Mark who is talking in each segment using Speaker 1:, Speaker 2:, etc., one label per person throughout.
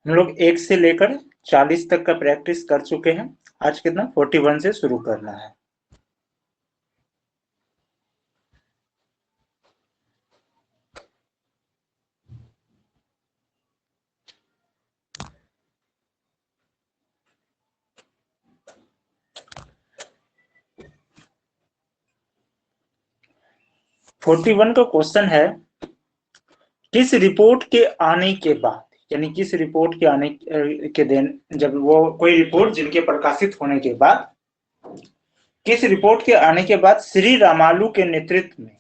Speaker 1: हम लोग 1 से लेकर 40 तक का प्रैक्टिस कर चुके हैं। आज कितना 41 से शुरू करना है। फोर्टी वन का क्वेश्चन है, किस रिपोर्ट के आने के बाद, यानी किस रिपोर्ट के आने के दिन, जब वो कोई रिपोर्ट जिनके प्रकाशित होने के बाद, किस रिपोर्ट के आने के बाद श्री रामालू के नेतृत्व में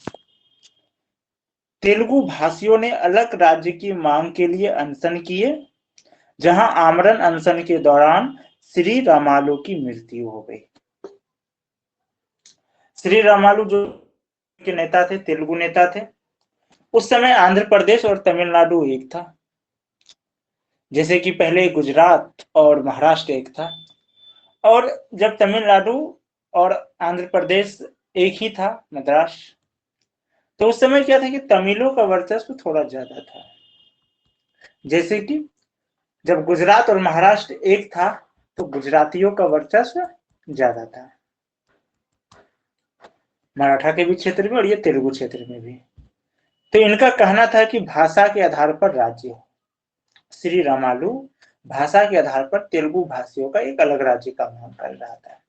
Speaker 1: तेलुगु भाषियों ने अलग राज्य की मांग के लिए अनशन किए, जहां आमरण अनशन के दौरान श्री रामालू की मृत्यु हो गई। श्री रामालू जो के नेता थे, तेलुगु नेता थे। उस समय आंध्र प्रदेश और तमिलनाडु एक था, जैसे कि पहले गुजरात और महाराष्ट्र एक था, और जब तमिलनाडु और आंध्र प्रदेश एक ही था, मद्रास, तो उस समय क्या था कि तमिलों का वर्चस्व थोड़ा ज्यादा था। जैसे कि जब गुजरात और महाराष्ट्र एक था तो गुजरातियों का वर्चस्व ज्यादा था, मराठा के भी क्षेत्र में और ये तेलुगु क्षेत्र में भी। तो इनका कहना था कि भाषा के आधार पर राज्य हो। श्री रामालू भाषा के आधार पर तेलुगु भाषियों का एक अलग राज्य का मांग कर रहा था,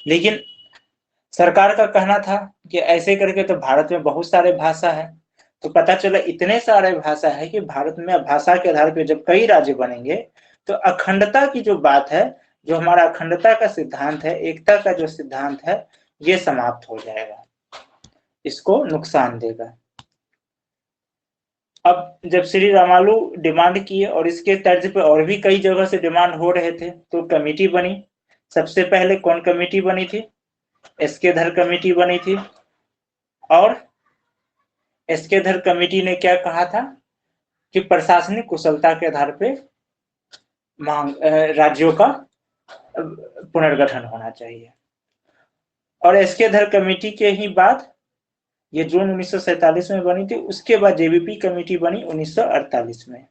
Speaker 1: लेकिन सरकार का कहना था कि ऐसे करके तो भारत में बहुत सारे भाषा है। तो पता चला इतने सारे भाषा है कि भारत में भाषा के आधार पर जब कई राज्य बनेंगे तो अखंडता की जो बात है, जो हमारा अखंडता का सिद्धांत है, एकता का जो सिद्धांत है, ये समाप्त हो जाएगा, इसको नुकसान देगा। अब जब श्री रामालू डिमांड किए और इसके तर्ज पे और भी कई जगह से डिमांड हो रहे थे, तो कमेटी बनी। सबसे पहले कौन कमेटी बनी थी? एसके धर कमेटी बनी थी। और एसके धर कमेटी ने क्या कहा था कि प्रशासनिक कुशलता के आधार पर मांग राज्यों का पुनर्गठन होना चाहिए। और एसके धर कमेटी के ही बाद, ये जून 1947 में बनी थी, उसके बाद जेबीपी कमेटी बनी 1948 में।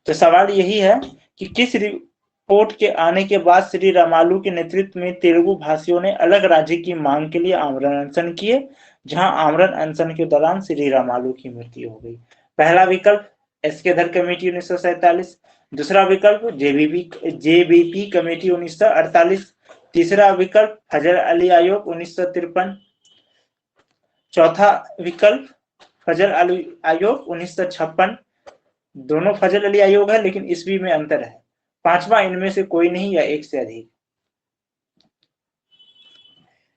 Speaker 1: तो सवाल यही है कि किस रिपोर्ट के आने के बाद श्री रामालू के नेतृत्व में तेलुगु भाषियों ने अलग राज्य की मांग के लिए आमरण अनशन किए, जहां आमरण अनशन के दौरान श्री रामालू की मृत्यु हो गई। पहला विकल्प एसके धर कमेटी 1947, दूसरा विकल्प जेबीपी कमेटी 1948, तीसरा विकल्प फजल अली आयोग 1953, चौथा विकल्प फजल अली आयोग 1956। दोनों फजल अली आयोग है लेकिन ईस्वी में अंतर है। पांचवा इनमें से कोई नहीं या एक से अधिक।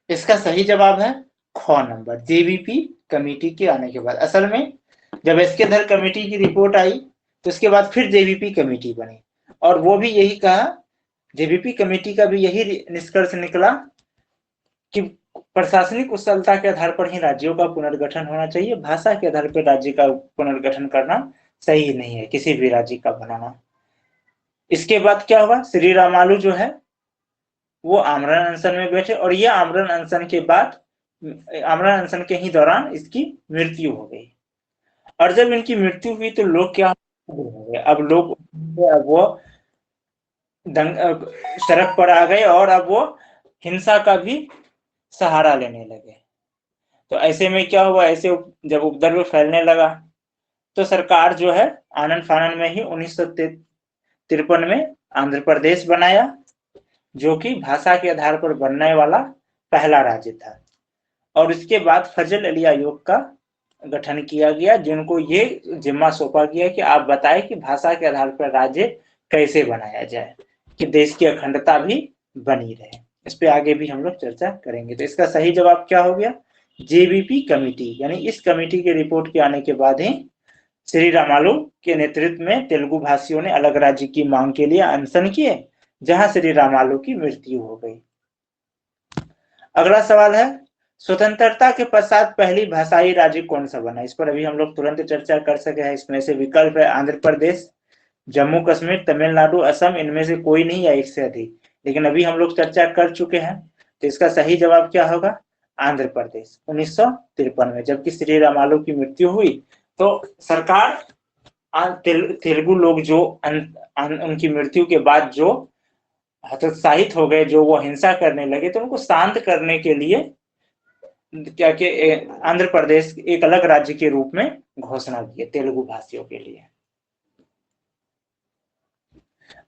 Speaker 1: इसका सही जवाब है ख नंबर, जेबीपी कमेटी के आने के बाद। असल में जब एसके धर कमेटी की रिपोर्ट आई तो उसके बाद फिर जेबीपी कमेटी बनी, और वो भी यही कहा, जेबीपी कमेटी का भी यही निष्कर्ष निकला कि प्रशासनिक कुशलता के आधार पर ही राज्यों का पुनर्गठन होना चाहिए, भाषा के आधार पर राज्य का पुनर्गठन करना सही नहीं है, किसी भी राज्य का बनाना। इसके बाद क्या हुआ, श्री रामालू जो है वो आमरण अनशन में बैठे, और ये आमरण अनशन के बाद, आमरण अनशन के ही दौरान इसकी मृत्यु हो गई। और जब इनकी मृत्यु हुई तो लोग क्या हो गए, अब लोग, अब वो सड़क पर आ गए और अब वो हिंसा का भी सहारा लेने लगे। तो ऐसे में क्या हुआ, ऐसे जब उपद्रव फैलने लगा तो सरकार जो है आनन फानन में ही 1953 में आंध्र प्रदेश बनाया, जो कि भाषा के आधार पर बनने वाला पहला राज्य था। और उसके बाद फजल अली आयोग का गठन किया गया, जिनको ये जिम्मा सौंपा गया कि आप बताएं कि भाषा के आधार पर राज्य कैसे बनाया जाए कि देश की अखंडता भी बनी रहे। इस पे आगे भी हम लोग चर्चा करेंगे। तो इसका सही जवाब क्या हो गया, जेबीपी कमेटी, यानी इस कमेटी के रिपोर्ट के आने के बाद ही श्री रामालू के नेतृत्व में तेलुगु भाषियों ने अलग राज्य की मांग के लिए अनशन किए, जहां श्री रामालू की मृत्यु हो गई। अगला सवाल है, स्वतंत्रता के पश्चात पहली भाषाई राज्य कौन सा बना? इस पर अभी हम लोग तुरंत चर्चा कर सके हैं। इसमें से विकल्प है आंध्र प्रदेश, जम्मू कश्मीर, तमिलनाडु, असम, इनमें से कोई नहीं या एक से अधिक। लेकिन अभी हम लोग चर्चा कर चुके हैं, तो इसका सही जवाब क्या होगा, आंध्र प्रदेश 1953 में। जबकि श्री रामालू की मृत्यु हुई तो सरकार तेलुगु लोग जो उनकी मृत्यु के बाद जो हतोत्साहित हो गए, जो वो हिंसा करने लगे, तो उनको शांत करने के लिए क्या कि आंध्र प्रदेश एक अलग राज्य के रूप में घोषणा की तेलुगु भाषियों के लिए।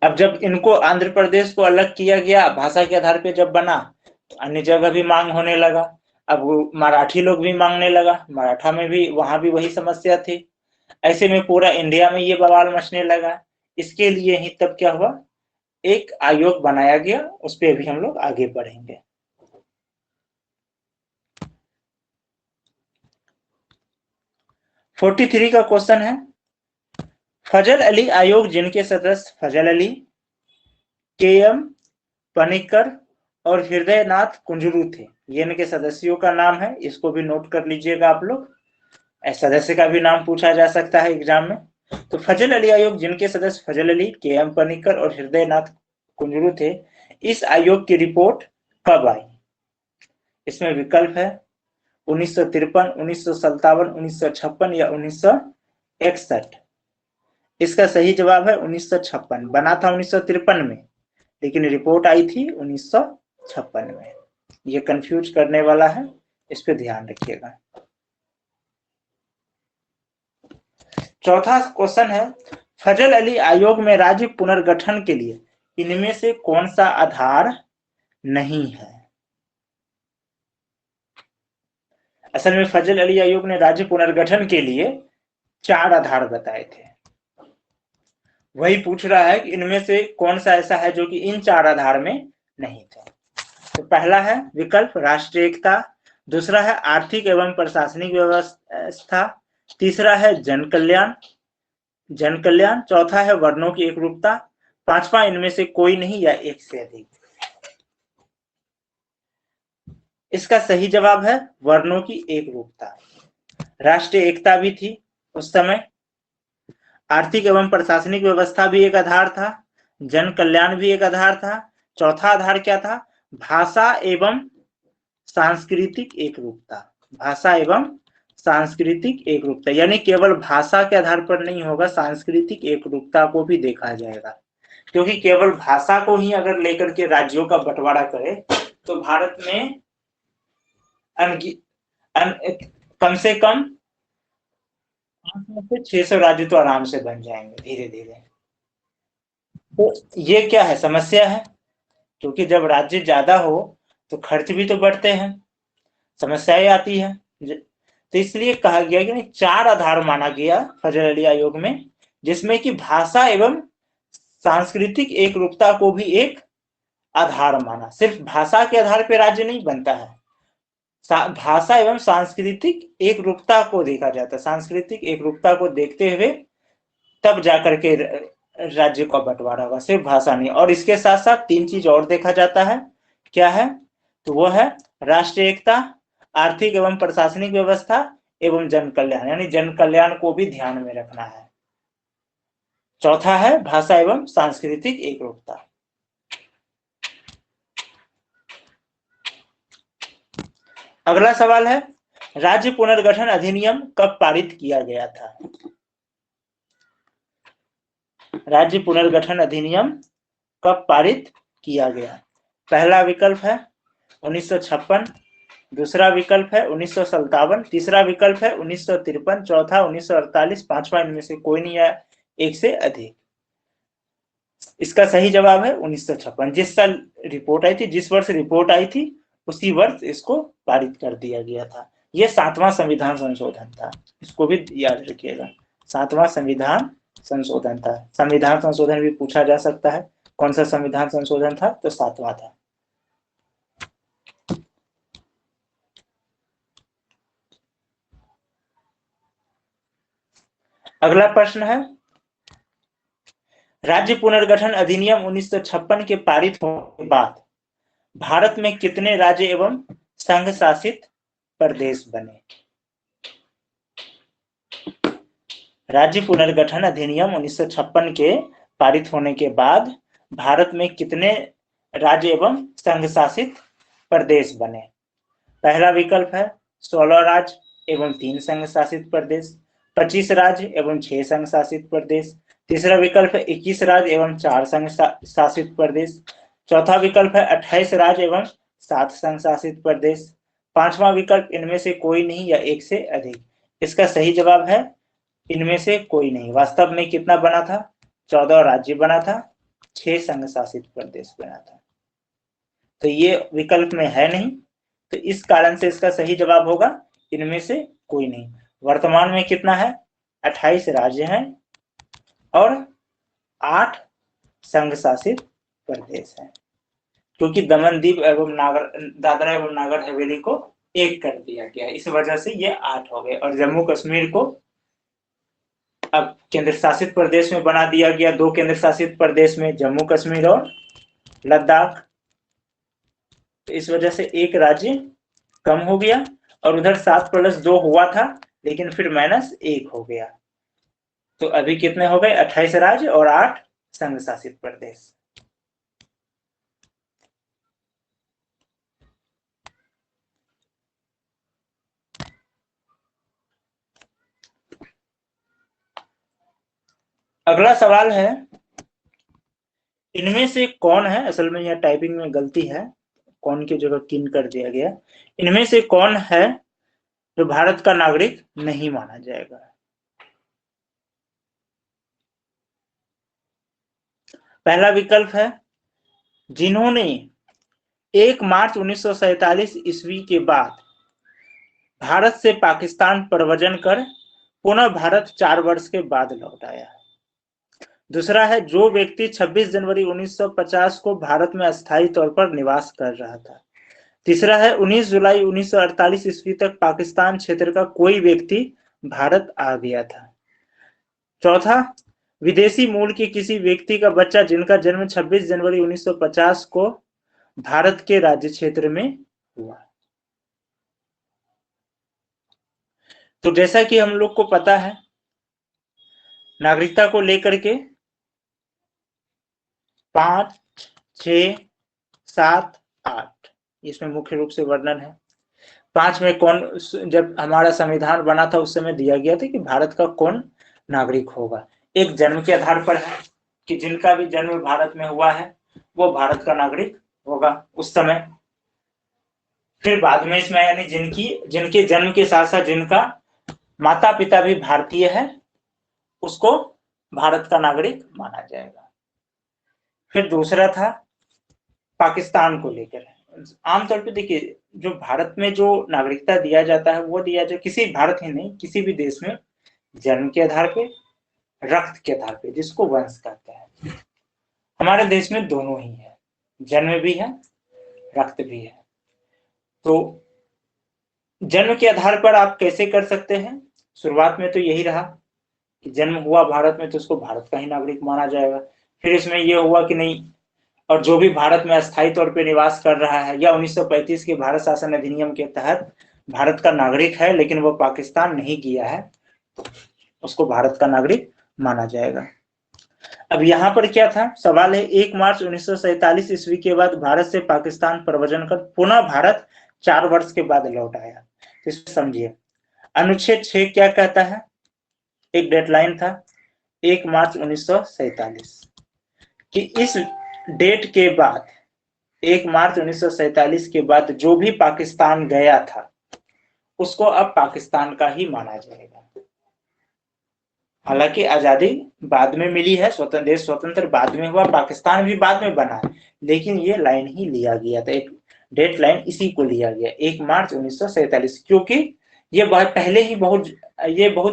Speaker 1: अब जब इनको आंध्र प्रदेश को अलग किया गया भाषा के आधार पर जब बना, तो अन्य जगह भी मांग होने लगा। अब मराठी लोग भी मांगने लगा, मराठा में भी वहां भी वही समस्या थी। ऐसे में पूरा इंडिया में ये बवाल मचने लगा। इसके लिए ही तब क्या हुआ, एक आयोग बनाया गया। उस पर भी हम लोग आगे बढ़ेंगे। फोर्टी 43 का क्वेश्चन है, फजल अली आयोग जिनके सदस्य फजल अली, के.एम. पनिक्कर और हृदयनाथ कुंजरू थे, ये इनके सदस्यों का नाम है। इसको भी नोट कर लीजिएगा आप लोग। सदस्य का भी नाम पूछा जा सकता है एग्जाम में। तो फजल अली आयोग जिनके सदस्य फजल अली, के.एम. पनिक्कर और हृदयनाथ कुंजरू थे, इस आयोग की रिपोर्ट कब आई? इसमें विकल्प है 1953, 1957, 1956 या 1961। इसका सही जवाब है 1956। बना था 1953 में, लेकिन रिपोर्ट आई थी 1956 में। ये कंफ्यूज करने वाला है, इस पे ध्यान रखिएगा। चौथा क्वेश्चन है, फजल अली आयोग में राज्य पुनर्गठन के लिए इनमें से कौन सा आधार नहीं है? असल में फजल अली आयोग ने राज्य पुनर्गठन के लिए 4 आधार बताए थे। वही पूछ रहा है कि इनमें से कौन सा ऐसा है जो कि इन 4 आधार में नहीं था। तो पहला है विकल्प राष्ट्रीय एकता, दूसरा है आर्थिक एवं प्रशासनिक व्यवस्था, तीसरा है जन कल्याण, चौथा है वर्णों की एकरूपता, पांचवा इनमें से कोई नहीं या एक से अधिक। इसका सही जवाब है वर्णों की एकरूपता। राष्ट्रीय एकता भी थी उस समय, आर्थिक एवं प्रशासनिक व्यवस्था भी एक आधार था, जन कल्याण भी एक आधार था, चौथा आधार क्या था? भाषा एवं सांस्कृतिक एकरूपता। भाषा एवं सांस्कृतिक एकरूपता, यानी केवल भाषा के आधार पर नहीं होगा, सांस्कृतिक एकरूपता को भी देखा जाएगा। क्योंकि केवल भाषा को ही अगर लेकर के राज्यों का बंटवारा करे तो भारत में कम से कम 500 से 600 राज्य तो आराम से बन जाएंगे धीरे धीरे। तो ये क्या है, समस्या है। क्योंकि जब राज्य ज्यादा हो तो खर्च भी तो बढ़ते हैं, समस्याएं आती है। तो इसलिए कहा गया कि 4 आधार माना गया फजल अली आयोग में, जिसमें कि भाषा एवं सांस्कृतिक एकरूपता को भी एक आधार माना। सिर्फ भाषा के आधार पर राज्य नहीं बनता है, भाषा एवं सांस्कृतिक एकरूपता को देखा जाता है। सांस्कृतिक एकरूपता को देखते हुए तब जाकर के राज्य का बंटवारा होगा, सिर्फ भाषा नहीं। और इसके साथ साथ 3 चीज और देखा जाता है। क्या है? तो वो है राष्ट्रीय एकता, आर्थिक एवं प्रशासनिक व्यवस्था एवं जन कल्याण, यानी जन कल्याण को भी ध्यान में रखना है। चौथा है भाषा एवं सांस्कृतिक एकरूपता। अगला सवाल है, राज्य पुनर्गठन अधिनियम कब पारित किया गया था? राज्य पुनर्गठन अधिनियम कब पारित किया गया? पहला विकल्प है 1956, दूसरा विकल्प है 1957, तीसरा विकल्प है 1953, चौथा 1948, पांचवा इनमें से कोई नहीं है, एक से अधिक। इसका सही जवाब है 1956। जिस साल रिपोर्ट आई थी, जिस वर्ष रिपोर्ट आई थी, उसी वर्ष इसको पारित कर दिया गया था। यह 7वां संविधान संशोधन था, इसको भी याद रखिएगा। 7वां संविधान संशोधन था। संविधान संशोधन भी पूछा जा सकता है, कौन सा संविधान संशोधन था? तो 7वां था। अगला प्रश्न है, राज्य पुनर्गठन अधिनियम 1956 के पारित होने के बाद भारत में कितने राज्य एवं संघ शासित प्रदेश बने? राज्य पुनर्गठन अधिनियम 1956 के पारित होने के बाद भारत में कितने राज्य एवं संघ शासित प्रदेश बने? पहला विकल्प है 16 राज्य एवं 3 संघ शासित प्रदेश, 25 राज्य एवं 6 संघ शासित प्रदेश। तीसरा विकल्प है 21 राज्य एवं 4 संघ शासित प्रदेश। चौथा विकल्प है 28 राज्य एवं 7 संघ शासित प्रदेश। पांचवा विकल्प इनमें से कोई नहीं या एक से अधिक। इसका सही जवाब है इनमें से कोई नहीं। वास्तव में कितना बना था? 14 राज्य बना था, 6 संघ शासित प्रदेश बना था। तो ये विकल्प में है नहीं, तो इस कारण से इसका सही जवाब होगा इनमें से कोई नहीं। वर्तमान में कितना है? 28 राज्य हैं और 8 संघ शासित प्रदेश हैं, क्योंकि दमन दीव एवं दादरा एवं नागर हवेली को एक कर दिया गया, इस वजह से ये 8 हो गए। और जम्मू कश्मीर को अब केंद्र शासित प्रदेश में बना दिया गया, 2 केंद्र शासित प्रदेश में, जम्मू कश्मीर और लद्दाख। तो इस वजह से एक राज्य कम हो गया, और उधर 7+2 हुआ था लेकिन फिर -1 हो गया। तो अभी कितने हो गए? 28 राज्य और 8 संघ शासित प्रदेश। अगला सवाल है, इनमें से कौन है, असल में यह टाइपिंग में गलती है, कौन की जगह किन कर दिया गया। इनमें से कौन है जो भारत का नागरिक नहीं माना जाएगा? पहला विकल्प है जिन्होंने 1 मार्च 1947 ईस्वी के बाद भारत से पाकिस्तान प्रव्रजन कर पुनः भारत 4 वर्ष के बाद लौट आया। दूसरा है जो व्यक्ति 26 जनवरी 1950 को भारत में अस्थायी तौर पर निवास कर रहा था। तीसरा है 19 जुलाई 1948 ईस्वी तक पाकिस्तान क्षेत्र का कोई व्यक्ति भारत आ गया था। चौथा, विदेशी मूल के किसी व्यक्ति का बच्चा जिनका जन्म 26 जनवरी 1950 को भारत के राज्य क्षेत्र में हुआ। तो जैसा कि हम लोग को पता है, नागरिकता को लेकर के 5, 6, 7, 8 इसमें मुख्य रूप से वर्णन है। 5 में कौन, जब हमारा संविधान बना था उस समय दिया गया था कि भारत का कौन नागरिक होगा। एक जन्म के आधार पर है कि जिनका भी जन्म भारत में हुआ है वो भारत का नागरिक होगा उस समय। फिर बाद में इसमें यानी जिनके जन्म के साथ साथ जिनका माता पिता भी भारतीय है उसको भारत का नागरिक माना जाएगा। फिर दूसरा था पाकिस्तान को लेकर। आमतौर पे देखिए, जो भारत में जो नागरिकता दिया जाता है वो दिया जाए किसी, भारत ही नहीं किसी भी देश में, जन्म के आधार पे, रक्त के आधार पे, जिसको वंश कहते हैं। हमारे देश में दोनों ही है, जन्म भी है, रक्त भी है। तो जन्म के आधार पर आप कैसे कर सकते हैं? शुरुआत में तो यही रहा कि जन्म हुआ भारत में तो उसको भारत का ही नागरिक माना जाएगा। फिर इसमें यह हुआ कि नहीं, और जो भी भारत में अस्थायी तौर पर निवास कर रहा है या 1935 के भारत शासन अधिनियम के तहत भारत का नागरिक है लेकिन वो पाकिस्तान नहीं गया है, तो उसको भारत का नागरिक माना जाएगा। अब यहाँ पर क्या था सवाल है, 1 मार्च 1947 ईस्वी के बाद भारत से पाकिस्तान प्रव्रजन कर पुनः भारत 4 वर्ष के बाद लौट आया। तो समझिए अनुच्छेद 6 क्या कहता है, एक डेडलाइन था 1 मार्च 1947 कि इस डेट के बाद 1 मार्च 1947 के बाद जो भी पाकिस्तान गया था उसको अब पाकिस्तान का ही माना जाएगा। हालांकि आजादी बाद में मिली है, स्वतंत्र देश स्वतंत्र बाद में हुआ, पाकिस्तान भी बाद में बना, लेकिन ये लाइन ही लिया गया था, एक डेट लाइन इसी को लिया गया 1 मार्च 1947, क्योंकि ये बहुत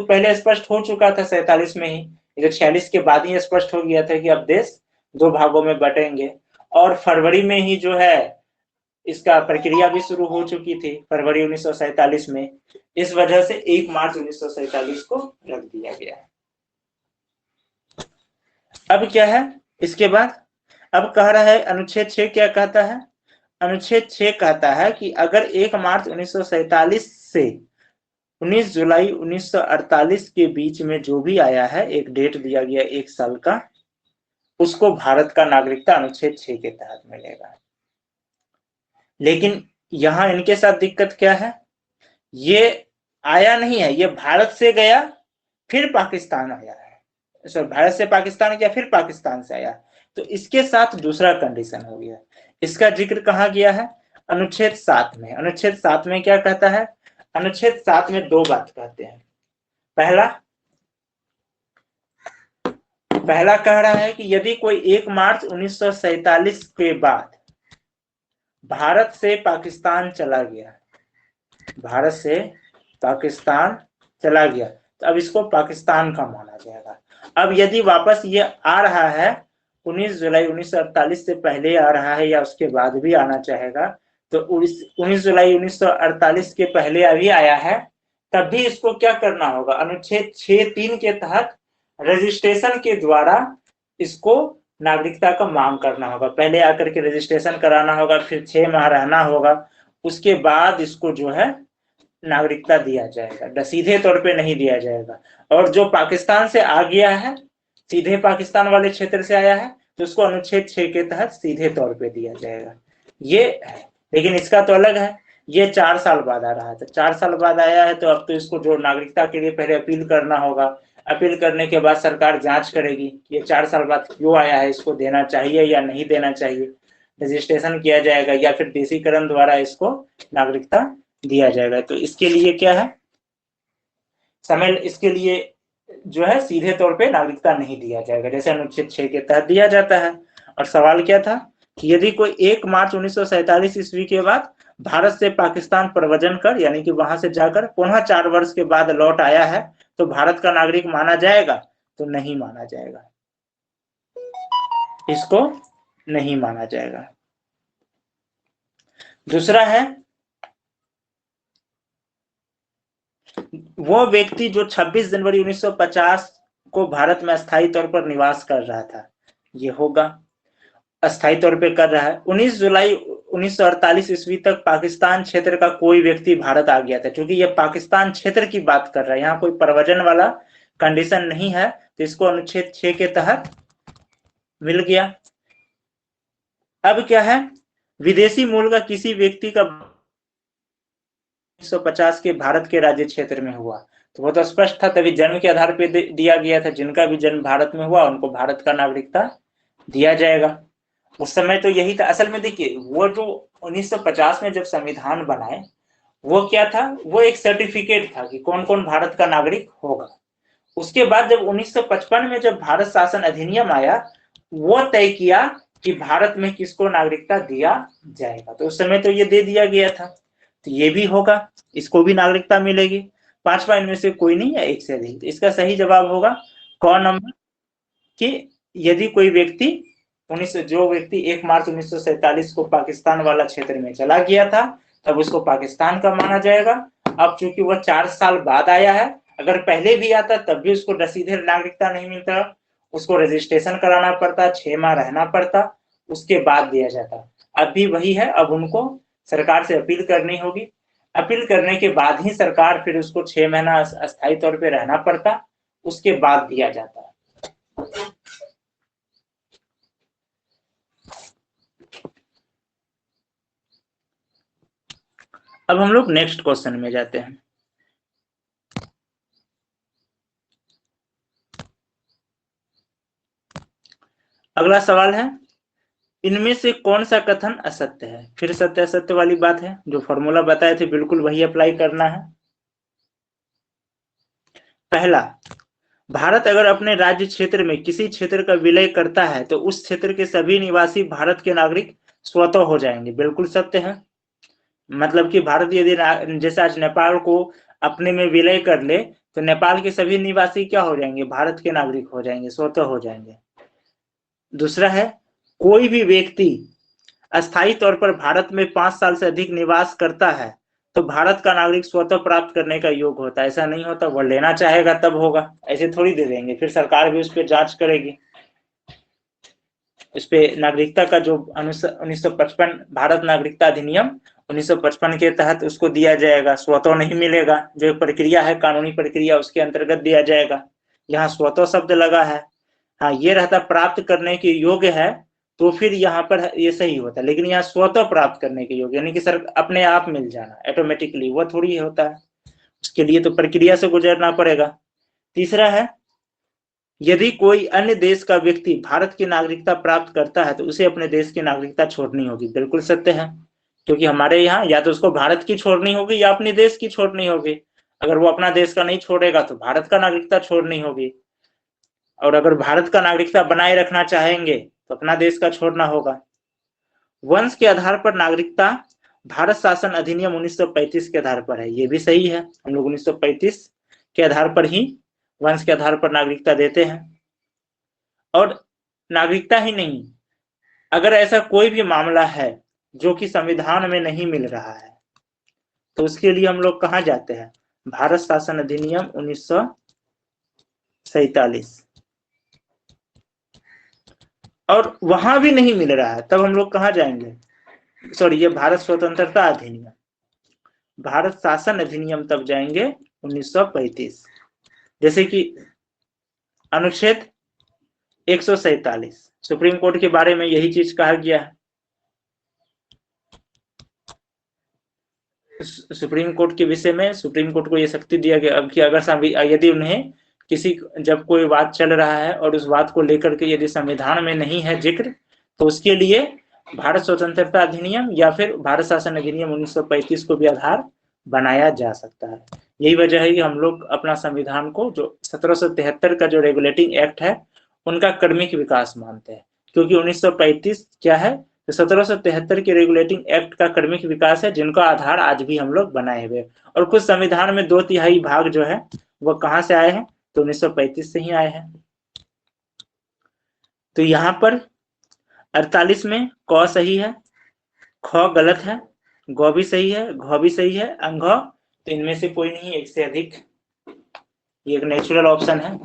Speaker 1: पहले स्पष्ट हो चुका था 47 में ही। 46 के बाद ही स्पष्ट हो गया था कि अब देश 2 भागों में बटेंगे, और फरवरी में ही जो है इसका प्रक्रिया भी शुरू हो चुकी थी, फरवरी 1947 में। इस वजह से 1 मार्च 1947 को रख दिया गया। अब क्या है इसके बाद, अब कह रहा है अनुच्छेद 6 क्या कहता है, अनुच्छेद 6 कहता है कि अगर 1 मार्च 1947 से 19 जुलाई 1948 के बीच में जो भी आया है, एक डेट दिया गया 1 साल का, उसको भारत का नागरिकता अनुच्छेद 6 के तहत मिलेगा। लेकिन यहां इनके साथ दिक्कत क्या है, ये आया नहीं है, ये भारत से गया फिर पाकिस्तान आया है, सॉरी भारत से पाकिस्तान गया फिर पाकिस्तान से आया, तो इसके साथ दूसरा कंडीशन हो गया। इसका जिक्र कहा गया है अनुच्छेद 7 में। अनुच्छेद 7 में क्या कहता है? अनुच्छेद 7 में दो बात कहते हैं। पहला कह रहा है कि यदि कोई 1 मार्च 1947 के बाद भारत से पाकिस्तान चला गया, भारत से पाकिस्तान चला गया, तो अब इसको पाकिस्तान का माना जाएगा। अब यदि वापस ये आ रहा है 19 जुलाई 1948 से पहले आ रहा है या उसके बाद भी आना चाहेगा, तो 19 जुलाई 1948 के पहले अभी आया है, तब भी इसको क्या करना होगा? अनुच्छेद 6(3) के तहत रजिस्ट्रेशन के द्वारा इसको नागरिकता का मांग करना होगा। पहले आकर के रजिस्ट्रेशन कराना होगा, फिर 6 माह रहना होगा, उसके बाद इसको जो है नागरिकता दिया जाएगा, सीधे तौर पे नहीं दिया जाएगा। और जो पाकिस्तान से आ गया है, सीधे पाकिस्तान वाले क्षेत्र से आया है, तो उसको अनुच्छेद 6 के तहत सीधे तौर पे दिया जाएगा। ये है, लेकिन इसका तो अलग है, ये 4 साल बाद आ रहा है। तो 4 साल बाद आया है, तो अब तो इसको जो नागरिकता के लिए पहले अपील करना होगा, अपील करने के बाद सरकार जांच करेगी कि ये 4 साल बाद क्यों आया है, इसको देना चाहिए या नहीं देना चाहिए, रजिस्ट्रेशन किया जाएगा या फिर देशीकरण द्वारा इसको नागरिकता दिया जाएगा। तो इसके लिए क्या है, समय इसके लिए जो है सीधे तौर पे नागरिकता नहीं दिया जाएगा, जैसे अनुच्छेद 6 के तहत दिया जाता है। और सवाल क्या था कि यदि कोई 1 मार्च 1947 ईस्वी के बाद भारत से पाकिस्तान प्रव्रजन कर, यानी कि वहां से जाकर पुनः 4 वर्ष के बाद लौट आया है, तो भारत का नागरिक माना जाएगा? तो नहीं माना जाएगा, इसको नहीं माना जाएगा। दूसरा है वो व्यक्ति जो 26 जनवरी 1950 को भारत में अस्थायी तौर पर निवास कर रहा था, ये होगा अस्थायी तौर पे कर रहा है। 19 जुलाई 1948 ईस्वी तक पाकिस्तान क्षेत्र का कोई व्यक्ति भारत आ गया था, क्योंकि ये पाकिस्तान क्षेत्र की बात कर रहा है, यहाँ कोई प्रव्रजन वाला कंडीशन नहीं है, तो इसको अनुच्छेद 6 के तहत मिल गया। अब क्या है, विदेशी मूल का किसी व्यक्ति का 1950 के भारत के राज्य क्षेत्र में हुआ, तो वो तो स्पष्ट था, तभी जन्म के आधार पे दिया गया था। जिनका भी जन्म भारत में हुआ उनको भारत का नागरिकता दिया जाएगा। उस समय तो यही था। असल में देखिए, वो जो 1950 में जब संविधान बनाए, वो क्या था, वो एक सर्टिफिकेट था कि कौन कौन भारत का नागरिक होगा। उसके बाद जब 1955 में जब भारत शासन अधिनियम आया, वो तय किया कि भारत में किसको नागरिकता दिया जाएगा, तो उस समय तो ये दे दिया गया था, तो ये भी होगा, इसको भी नागरिकता मिलेगी। 5वां इनमें से कोई नहीं है, एक से अधिक। तो इसका सही जवाब होगा क नंबर, कि यदि कोई व्यक्ति जो व्यक्ति 1 मार्च 1947 को पाकिस्तान वाला क्षेत्र में चला गया था, तब उसको पाकिस्तान का माना जाएगा। अब चूंकि वह 4 साल बाद आया है, अगर पहले भी आता तब भी उसको सीधे नागरिकता नहीं मिलता, उसको रजिस्ट्रेशन कराना पड़ता, 6 माह रहना पड़ता, उसके बाद दिया जाता। अब भी वही है, अब उनको सरकार से अपील करनी होगी, अपील करने के बाद ही सरकार फिर उसको 6 महीना अस्थायी तौर पे रहना पड़ता, उसके बाद दिया जाता। अब हम लोग नेक्स्ट क्वेश्चन में जाते हैं। अगला सवाल है, इनमें से कौन सा कथन असत्य है? फिर सत्य असत्य वाली बात है, जो फॉर्मूला बताए थे बिल्कुल वही अप्लाई करना है। पहला, भारत अगर अपने राज्य क्षेत्र में किसी क्षेत्र का विलय करता है, तो उस क्षेत्र के सभी निवासी भारत के नागरिक स्वतः हो जाएंगे। बिल्कुल सत्य है। मतलब कि भारत यदि जैसे आज नेपाल को अपने में विलय कर ले, तो नेपाल के सभी निवासी क्या हो जाएंगे? भारत के नागरिक हो जाएंगे, स्वतः हो जाएंगे। दूसरा है, कोई भी व्यक्ति अस्थायी तौर पर भारत में 5 साल से अधिक निवास करता है, तो भारत का नागरिक स्वतः प्राप्त करने का योग्य होता है। ऐसा नहीं होता, वो लेना चाहेगा तब होगा, ऐसे थोड़ी दे देंगे, फिर सरकार भी उस पर जांच करेगी। इस पे नागरिकता का जो 1955 भारत नागरिकता अधिनियम 1955 के तहत उसको दिया जाएगा, स्वतः नहीं मिलेगा। जो प्रक्रिया है, कानूनी प्रक्रिया, उसके अंतर्गत दिया जाएगा। यहाँ स्वतः शब्द लगा है। हाँ, ये रहता प्राप्त करने के योग्य है, तो फिर यहाँ पर ये सही होता है, लेकिन यहाँ स्वतः प्राप्त करने के योग्य, यानी कि सर अपने आप मिल जाना ऑटोमेटिकली, वो थोड़ी होता है। उसके लिए तो प्रक्रिया से गुजरना पड़ेगा। तीसरा है, यदि कोई अन्य देश का व्यक्ति भारत की नागरिकता प्राप्त करता है तो उसे अपने देश की नागरिकता छोड़नी होगी। बिल्कुल सत्य है, क्योंकि हमारे यहाँ या तो उसको भारत की छोड़नी होगी या अपने देश की छोड़नी होगी। अगर वो अपना देश का नहीं छोड़ेगा तो भारत का नागरिकता छोड़नी होगी, और अगर भारत का नागरिकता बनाए रखना चाहेंगे तो अपना देश का छोड़ना होगा। वंश के आधार पर नागरिकता भारत शासन अधिनियम 1935 के आधार पर है, ये भी सही है। हम लोग 1935 के आधार पर ही वंश के आधार पर नागरिकता देते हैं। और नागरिकता ही नहीं, अगर ऐसा कोई भी मामला है जो कि संविधान में नहीं मिल रहा है तो उसके लिए हम लोग कहाँ जाते हैं? भारत शासन अधिनियम 1947। और वहां भी नहीं मिल रहा है तब हम लोग कहाँ जाएंगे? सॉरी, ये भारत स्वतंत्रता अधिनियम, भारत शासन अधिनियम तब जाएंगे 1935। जैसे कि अनुच्छेद 147 सुप्रीम कोर्ट के बारे में यही चीज कहा गया है। सुप्रीम कोर्ट के विषय में सुप्रीम कोर्ट को यह शक्ति दिया गया अब कि अगर यदि उन्हें किसी जब कोई बात चल रहा है और उस बात को लेकर के यदि संविधान में नहीं है जिक्र तो उसके लिए भारत स्वतंत्रता अधिनियम या फिर भारत शासन अधिनियम 1935 को भी आधार बनाया जा सकता है। यही वजह है कि हम लोग अपना संविधान को जो 1773 का जो रेगुलेटिंग एक्ट है उनका क्रमिक विकास मानते हैं, क्योंकि 1935 क्या है तो 1773 के रेगुलेटिंग एक्ट का क्रमिक विकास है, जिनका आधार आज भी हम लोग बनाए हुए। और कुछ संविधान में 2/3 भाग जो है वो कहां से आए हैं तो 1935 से ही आए हैं। तो यहाँ पर 48 में क सही है, ख गलत है, ग भी सही है, घ भी सही है, अंघ तो इनमें से कोई नहीं, एक से अधिक, ये एक नेचुरल ऑप्शन है।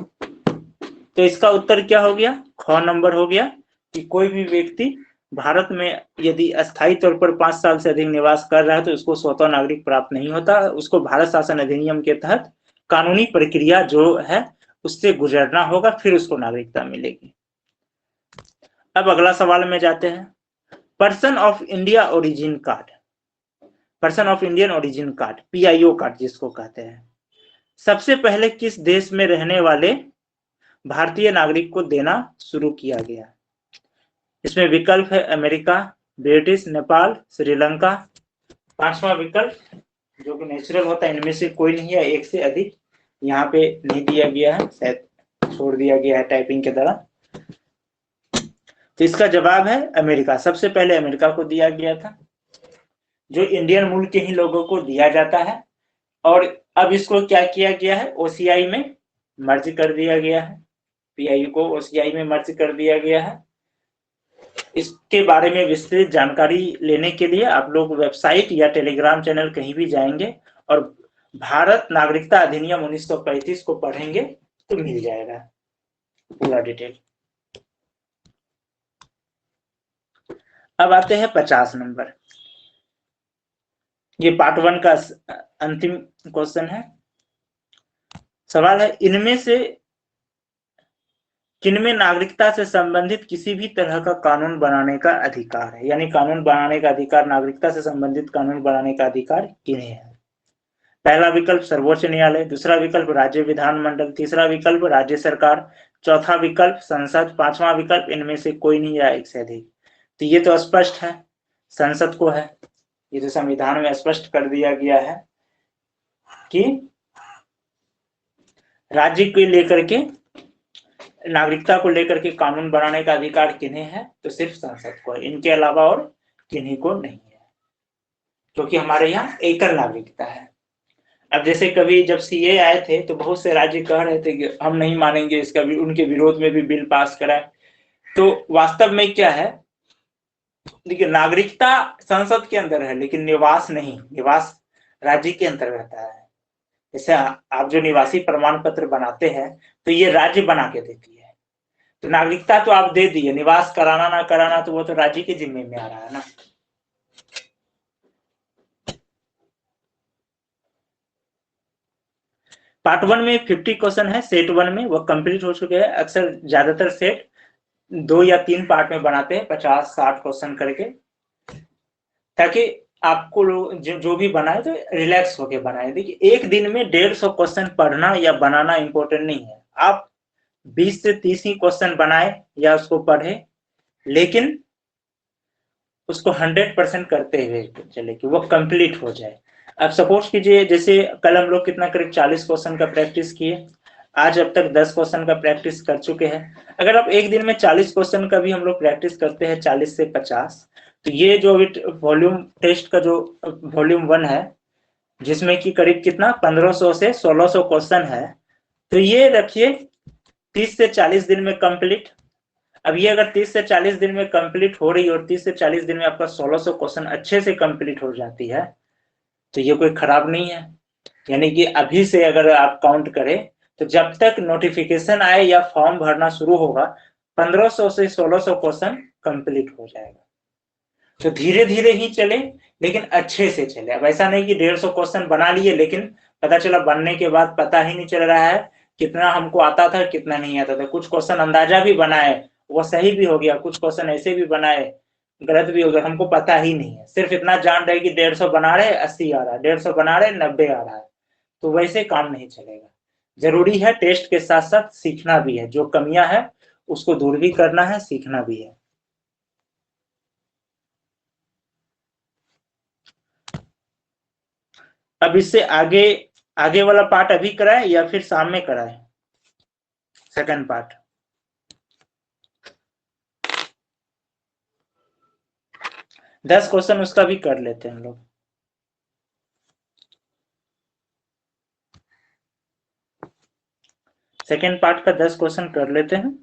Speaker 1: तो इसका उत्तर क्या हो गया? ख नंबर हो गया कि कोई भी व्यक्ति भारत में यदि अस्थायी तौर पर 5 साल से अधिक निवास कर रहा है तो उसको स्वतः नागरिक प्राप्त नहीं होता, उसको भारत शासन अधिनियम के तहत कानूनी प्रक्रिया जो है उससे गुजरना होगा, फिर उसको नागरिकता मिलेगी। अब अगला सवाल में जाते हैं। Person of India origin card, person of Indian origin card, PIO card जिसको कहते हैं, सबसे पहले किस देश में रहने वाले भारतीय नागरिक को देना शुरू किया गया? इसमें विकल्प है अमेरिका, ब्रिटिश, नेपाल, श्रीलंका। पांचवा विकल्प जो कि नेचुरल होता है, इनमें से कोई नहीं है, एक से अधिक यहाँ पे नहीं दिया गया है, शायद छोड़ दिया गया है टाइपिंग के दौरान। तो इसका जवाब है अमेरिका। सबसे पहले अमेरिका को दिया गया था, जो इंडियन मूल के ही लोगों को दिया जाता है। और अब इसको क्या किया गया है? OCI में मर्ज कर दिया गया है, PIO को OCI में मर्ज कर दिया गया है। इसके बारे में विस्तृत जानकारी लेने के लिए आप लोग वेबसाइट या टेलीग्राम चैनल कहीं भी जाएंगे और भारत नागरिकता अधिनियम 1935 को पढ़ेंगे तो मिल जाएगा पूरा डिटेल। अब आते हैं 50 नंबर, ये पार्ट 1 का अंतिम क्वेश्चन है। सवाल है, इनमें से किनमें नागरिकता से संबंधित किसी भी तरह का कानून बनाने का अधिकार है? यानी कानून बनाने का अधिकार, नागरिकता से संबंधित कानून बनाने का अधिकार किन्हें है? पहला विकल्प सर्वोच्च न्यायालय, दूसरा विकल्प राज्य विधानमंडल, तीसरा विकल्प राज्य सरकार, चौथा विकल्प संसद, पांचवा विकल्प इनमें से कोई नहीं या एक से अधिक। तो ये तो स्पष्ट है, संसद को है। ये तो संविधान में स्पष्ट कर दिया गया है कि राज्य को लेकर के, नागरिकता को लेकर के कानून बनाने का अधिकार किन्हें है? तो सिर्फ संसद को है, इनके अलावा और किन्हीं को नहीं है, क्योंकि हमारे यहाँ एकल नागरिकता है। अब जैसे कभी जब CA आए थे तो बहुत से राज्य कह रहे थे कि हम नहीं मानेंगे इसका, भी उनके विरोध में भी बिल पास कराए। तो वास्तव में क्या है, देखिए नागरिकता संसद के अंदर है लेकिन निवास नहीं, निवास राज्य के अंदर रहता है। जैसे आप जो निवासी प्रमाण पत्र बनाते हैं तो ये राज्य बना के देती है, तो नागरिकता तो आप दे दिए, निवास कराना ना कराना तो वो तो राज्य के जिम्मे में आ रहा है ना। पार्ट 1 में 50 क्वेश्चन है, सेट 1 में वो कंप्लीट हो चुके हैं। अक्सर ज्यादातर सेट 2 या 3 पार्ट में बनाते हैं, 50-60 क्वेश्चन करके, ताकि आपको जो भी बनाए तो रिलैक्स होके बनाए। देखिए एक दिन में 150 क्वेश्चन पढ़ना या बनाना इंपॉर्टेंट नहीं है, आप 20 से 30 ही क्वेश्चन बनाए या उसको पढ़े, लेकिन उसको 100% करते हुए चले कि वो कंप्लीट हो जाए। अब सपोज कीजिए जैसे कल हम लोग कितना करीब 40 क्वेश्चन का प्रैक्टिस किए, आज अब तक 10 क्वेश्चन का प्रैक्टिस कर चुके हैं। अगर आप एक दिन में 40 क्वेश्चन का भी हम लोग प्रैक्टिस करते हैं 40 से 50, तो ये जो वॉल्यूम टेस्ट का जो वॉल्यूम 1 है जिसमें कि करीब कितना 1500 से 1600 क्वेश्चन है, तो ये रखिए 30 से 40 दिन में कंप्लीट। अब ये अगर 30 से 40 दिन में कंप्लीट हो रही और 30 से 40 दिन में आपका 1600 क्वेश्चन अच्छे से कंप्लीट हो जाती है, तो ये कोई खराब नहीं है। यानी कि अभी से अगर आप काउंट करें तो जब तक नोटिफिकेशन आए या फॉर्म भरना शुरू होगा 1500 से 1600 क्वेश्चन कंप्लीट हो जाएगा। तो धीरे धीरे ही चले, लेकिन अच्छे से चले। अब ऐसा नहीं कि 150 क्वेश्चन बना लिए लेकिन पता चला बनने के बाद पता ही नहीं चल रहा है कितना हमको आता था कितना नहीं आता था। कुछ क्वेश्चन अंदाजा भी बनाए, वो सही भी हो गया, कुछ क्वेश्चन ऐसे भी बनाए गलत भी हो गया, हमको पता ही नहीं है। सिर्फ इतना जान रहे कि 150 बना रहे 80 आ रहा है, 150 बना रहे 90 आ रहा है, तो वैसे काम नहीं चलेगा। जरूरी है टेस्ट के साथ साथ सीखना भी है, जो कमियां है उसको दूर भी करना है, सीखना भी है। अब इससे आगे आगे वाला पार्ट अभी कराए या फिर शाम में कराए, सेकंड पार्ट? 10 क्वेश्चन उसका भी कर लेते हैं हम लोग। सेकंड पार्ट का 10 क्वेश्चन कर लेते हैं।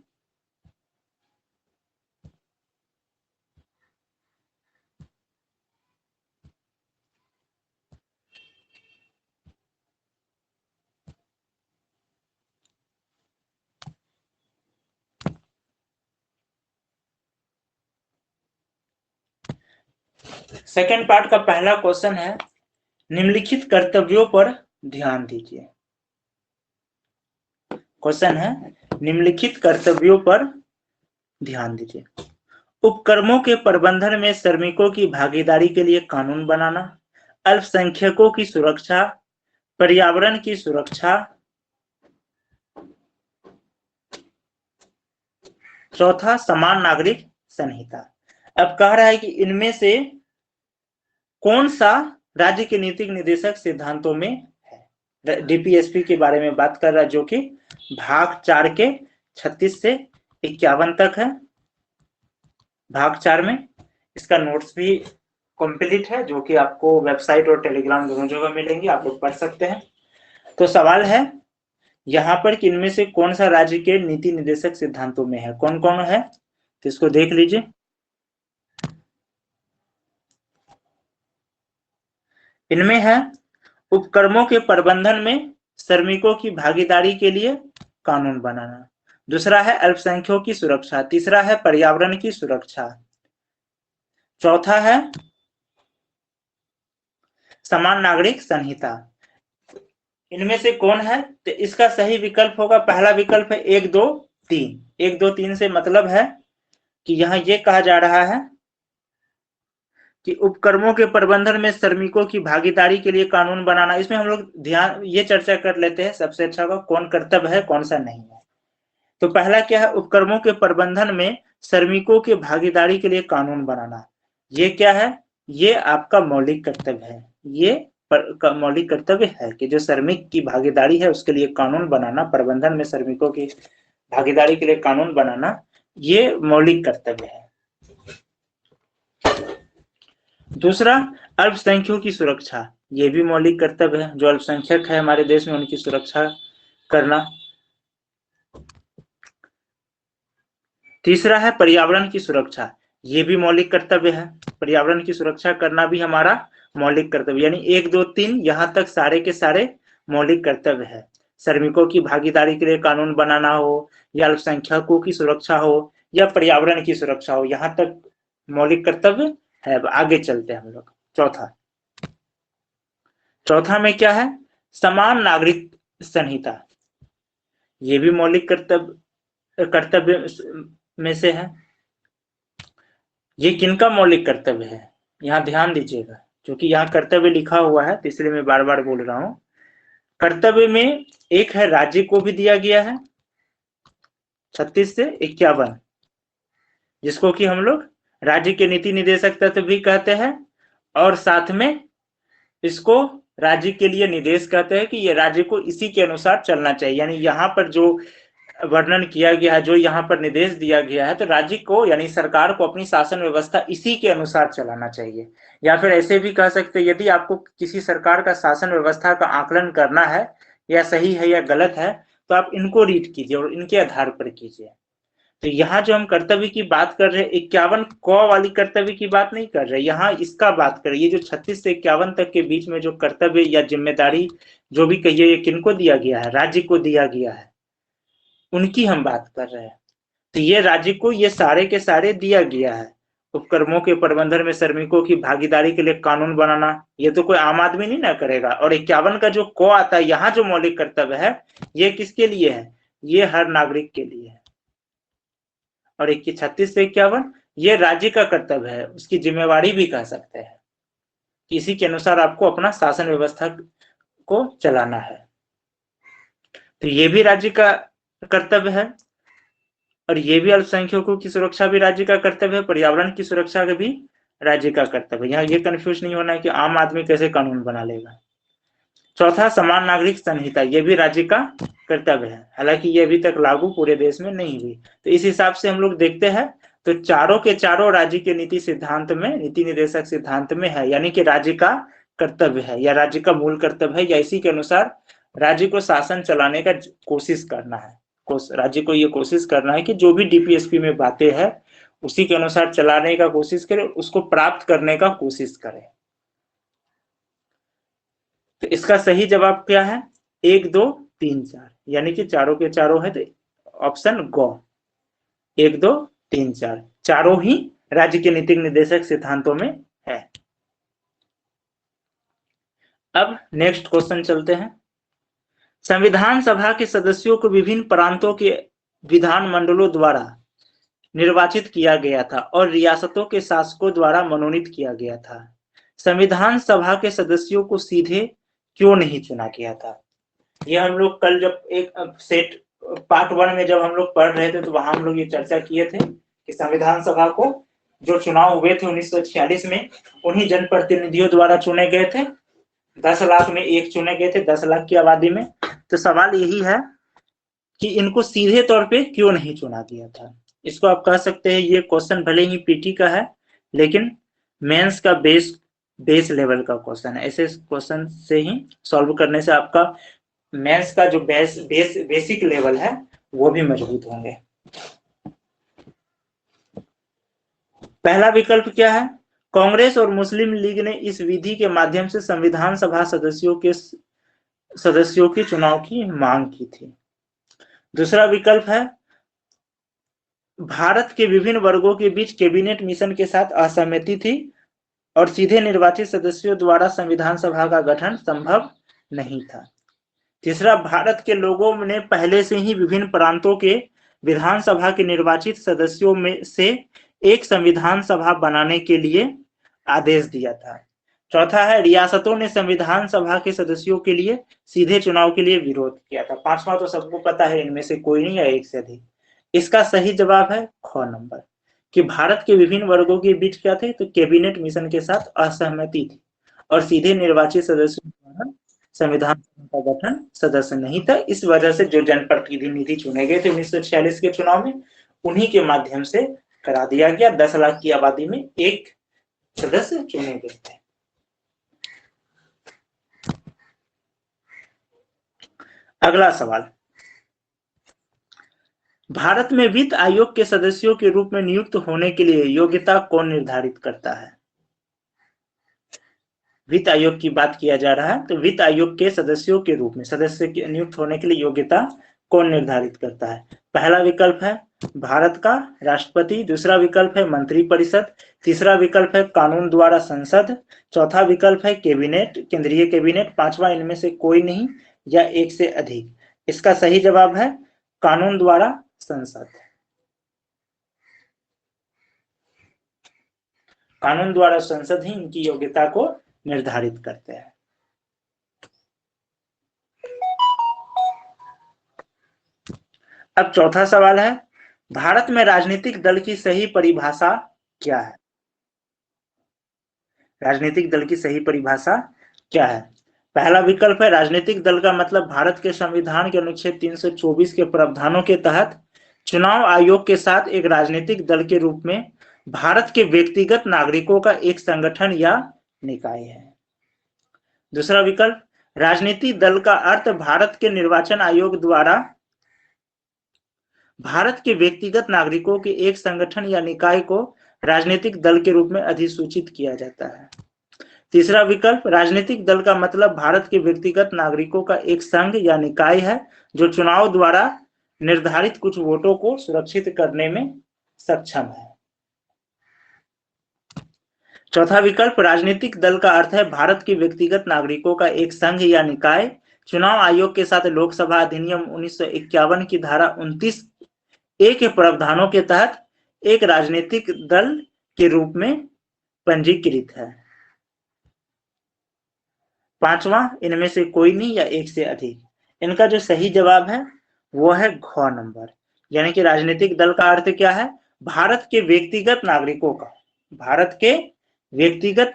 Speaker 1: सेकंड पार्ट का पहला क्वेश्चन है, निम्नलिखित कर्तव्यों पर ध्यान दीजिए। क्वेश्चन है, निम्नलिखित कर्तव्यों पर ध्यान दीजिए। उपक्रमों के प्रबंधन में श्रमिकों की भागीदारी के लिए कानून बनाना, अल्पसंख्यकों की सुरक्षा, पर्यावरण की सुरक्षा, चौथा समान नागरिक संहिता। अब कह रहा है कि इनमें से कौन सा राज्य के नीतिक निर्देशक सिद्धांतों में है। डीपीएसपी के बारे में बात कर रहा है, जो कि भाग 4 के 36 से 51 तक है। भाग 4 में इसका नोट्स भी कंप्लीट है, जो कि आपको वेबसाइट और टेलीग्राम दोनों जगह मिलेंगे, आप लोग पढ़ सकते हैं। तो सवाल है यहाँ पर कि इनमें से कौन सा राज्य के नीति निर्देशक सिद्धांतों में है, कौन कौन है, तो इसको देख लीजिए। इनमें है उपक्रमों के प्रबंधन में श्रमिकों की भागीदारी के लिए कानून बनाना, दूसरा है अल्पसंख्यकों की सुरक्षा, तीसरा है पर्यावरण की सुरक्षा, चौथा है समान नागरिक संहिता। इनमें से कौन है, तो इसका सही विकल्प होगा पहला विकल्प है 1 2 3। 1 2 3 से मतलब है कि यहाँ ये कहा जा रहा है कि उपक्रमों के प्रबंधन में श्रमिकों की भागीदारी के लिए कानून बनाना। इसमें हम लोग ध्यान ये चर्चा कर लेते हैं सबसे अच्छा का कौन कर्तव्य है कौन सा नहीं है। तो पहला क्या है, उपक्रमों के प्रबंधन में श्रमिकों की भागीदारी के लिए कानून बनाना। ये क्या है, ये आपका मौलिक कर्तव्य है। ये मौलिक कर्तव्य है कि जो श्रमिक की भागीदारी है उसके लिए कानून बनाना, प्रबंधन में श्रमिकों की भागीदारी के लिए कानून बनाना, ये मौलिक कर्तव्य है। दूसरा अल्पसंख्यकों की सुरक्षा, ये भी मौलिक कर्तव्य है। जो अल्पसंख्यक है हमारे देश में उनकी सुरक्षा करना। तीसरा है पर्यावरण की सुरक्षा, ये भी मौलिक कर्तव्य है। पर्यावरण की सुरक्षा करना भी हमारा मौलिक कर्तव्य, यानी 1 2 3 यहाँ तक सारे के सारे मौलिक कर्तव्य है। श्रमिकों की भागीदारी के लिए कानून बनाना हो, या अल्पसंख्यकों की सुरक्षा हो, या पर्यावरण की सुरक्षा हो, यहाँ तक मौलिक कर्तव्य है। अब आगे चलते हैं हम लोग। चौथा में क्या है, समान नागरिक संहिता, ये भी मौलिक कर्तव्य में से है। ये किनका मौलिक कर्तव्य है, यहाँ ध्यान दीजिएगा। क्योंकि यहाँ कर्तव्य लिखा हुआ है तो इसलिए मैं बार बार बोल रहा हूँ। कर्तव्य में एक है राज्य को भी दिया गया है 36 से 51, जिसको कि हम लोग राज्य के नीति निदेशक तत्व भी कहते हैं, और साथ में इसको राज्य के लिए निर्देश कहते हैं कि ये राज्य को इसी के अनुसार चलना चाहिए। यानी यहाँ पर जो वर्णन किया गया है, जो यहाँ पर निर्देश दिया गया है, तो राज्य को यानी सरकार को अपनी शासन व्यवस्था इसी के अनुसार चलाना चाहिए। या फिर ऐसे भी कह सकते हैं, यदि आपको किसी सरकार का शासन व्यवस्था का आकलन करना है, या सही है या गलत है, तो आप इनको रीड कीजिए और इनके आधार पर कीजिए। तो यहाँ जो हम कर्तव्य की बात कर रहे हैं, 51 क वाली कर्तव्य की बात नहीं कर रहे, यहाँ इसका बात कर रहे। ये जो 36 से 51 तक के बीच में जो कर्तव्य या जिम्मेदारी जो भी कहिए, ये किनको दिया गया है? राज्य को दिया गया है, उनकी हम बात कर रहे हैं। तो ये राज्य को ये सारे के सारे दिया गया है। उपक्रमों के प्रबंधन में श्रमिकों की भागीदारी के लिए कानून बनाना, ये तो कोई आम आदमी नहीं ना करेगा। और 51 का जो क आता है, यहाँ जो मौलिक कर्तव्य है, ये किसके लिए है? ये हर नागरिक के लिए है। और 36 से 51 ये राज्य का कर्तव्य है, उसकी जिम्मेवारी भी कह सकते हैं। इसी के अनुसार आपको अपना शासन व्यवस्था को चलाना है। तो ये भी राज्य का कर्तव्य है, और ये भी अल्पसंख्यकों की सुरक्षा भी राज्य का कर्तव्य है, पर्यावरण की सुरक्षा का भी राज्य का कर्तव्य है। यहाँ ये कंफ्यूज नहीं होना है कि आम आदमी कैसे कानून बना लेगा। चौथा, समान नागरिक संहिता, ये भी राज्य का कर्तव्य है, हालांकि ये अभी तक लागू पूरे देश में नहीं हुई। तो इस हिसाब से हम लोग देखते हैं तो चारों के चारों राज्य के नीति सिद्धांत में, नीति निर्देशक सिद्धांत में है, यानी कि राज्य का कर्तव्य है या राज्य का मूल कर्तव्य है, या इसी के अनुसार राज्य को शासन चलाने का कोशिश करना है। राज्य को ये कोशिश करना है कि जो भी डीपीएसपी में बातें हैं उसी के अनुसार चलाने का कोशिश करे, उसको प्राप्त करने का कोशिश करे। तो इसका सही जवाब क्या है? 1, 2, 3, 4, यानी कि चारों के चारों है, तो ऑप्शन गो 1, 2, 3, 4 चारों ही राज्य के नीति निर्देशक सिद्धांतों में है। अब नेक्स्ट क्वेश्चन चलते हैं। संविधान सभा के सदस्यों को विभिन्न प्रांतों के विधानमंडलों द्वारा निर्वाचित किया गया था और रियासतों के शासकों द्वारा मनोनीत किया गया था। संविधान सभा के सदस्यों को सीधे क्यों नहीं चुना गया था? यह हम लोग कल जब एक सेट पार्ट 1 में जब हम लोग पढ़ रहे थे, तो वहां हम लोग ये चर्चा किए थे कि संविधान सभा को जो चुनाव हुए थे 1946 में, उन्हीं जनप्रतिनिधियों द्वारा चुने गए थे। 10 लाख में एक चुने गए थे, 10 लाख की आबादी में। तो सवाल यही है कि इनको सीधे तौर पे क्यों नहीं चुना गया था। इसको आप कह सकते हैं, ये क्वेश्चन भले ही पीटी का है, लेकिन मेंस का बेस लेवल का क्वेश्चन है। ऐसे क्वेश्चन से ही सॉल्व करने से आपका मेंस का जो बेसिक लेवल है वो भी मजबूत होंगे। पहला विकल्प क्या है? कांग्रेस और मुस्लिम लीग ने इस विधि के माध्यम से संविधान सभा सदस्यों के चुनाव की मांग की थी। दूसरा विकल्प है, भारत के विभिन्न वर्गों के बीच कैबिनेट मिशन के साथ असहमति थी और सीधे निर्वाचित सदस्यों द्वारा संविधान सभा का गठन संभव नहीं था। तीसरा, भारत के लोगों ने पहले से ही विभिन्न प्रांतों के विधानसभा के निर्वाचित सदस्यों में से एक संविधान सभा बनाने के लिए आदेश दिया था। चौथा है, रियासतों ने संविधान सभा के सदस्यों के लिए सीधे चुनाव के लिए विरोध किया था। पांचवा तो सबको पता है, इनमें से कोई नहीं है, एक से अधिक। इसका सही जवाब है ख नंबर, कि भारत के विभिन्न वर्गों के बीच क्या थे, तो कैबिनेट मिशन के साथ असहमति थी और सीधे निर्वाचित सदस्यों द्वारा संविधान का गठन सदस्य नहीं था। इस वजह से जो जनप्रतिनिधि चुने गए थे 1946 के चुनाव में, उन्हीं के माध्यम से करा दिया गया। 10 लाख की आबादी में एक सदस्य चुने गए थे। अगला सवाल, भारत में वित्त आयोग के सदस्यों के रूप में नियुक्त होने के लिए योग्यता कौन निर्धारित करता है? वित्त आयोग की बात किया जा रहा है, तो वित्त आयोग के सदस्यों के रूप में सदस्य के नियुक्त होने के लिए योग्यता कौन निर्धारित करता है? पहला विकल्प है भारत का राष्ट्रपति, दूसरा विकल्प है मंत्रिपरिषद, तीसरा विकल्प है कानून द्वारा संसद, चौथा विकल्प है कैबिनेट, केंद्रीय कैबिनेट, पांचवा इनमें से कोई नहीं या एक से अधिक। इसका सही जवाब है कानून द्वारा संसद। कानून द्वारा संसद ही इनकी योग्यता को निर्धारित करते हैं। अब चौथा सवाल है, भारत में राजनीतिक दल की सही परिभाषा क्या है? राजनीतिक दल की सही परिभाषा क्या है? पहला विकल्प है, राजनीतिक दल का मतलब भारत के संविधान के अनुच्छेद 324 के प्रावधानों के तहत चुनाव आयोग के साथ एक राजनीतिक दल के रूप में भारत के व्यक्तिगत नागरिकों का एक संगठन या निकाय है। दूसरा विकल्प, राजनीतिक दल का अर्थ भारत के निर्वाचन आयोग द्वारा भारत के व्यक्तिगत नागरिकों के एक संगठन या निकाय को राजनीतिक दल के रूप में अधिसूचित किया जाता है। तीसरा विकल्प, राजनीतिक दल का मतलब भारत के व्यक्तिगत नागरिकों का एक संघ या निकाय है जो चुनाव द्वारा निर्धारित कुछ वोटों को सुरक्षित करने में सक्षम है। चौथा विकल्प, राजनीतिक दल का अर्थ है भारत के व्यक्तिगत नागरिकों का एक संघ या निकाय चुनाव आयोग के साथ लोकसभा अधिनियम 1951 की धारा 29A के प्रावधानों के तहत एक राजनीतिक दल के रूप में पंजीकृत है। पांचवा, इनमें से कोई नहीं या एक से अधिक। इनका जो सही जवाब है वो है घ नंबर, यानी कि राजनीतिक दल का अर्थ क्या है? भारत के व्यक्तिगत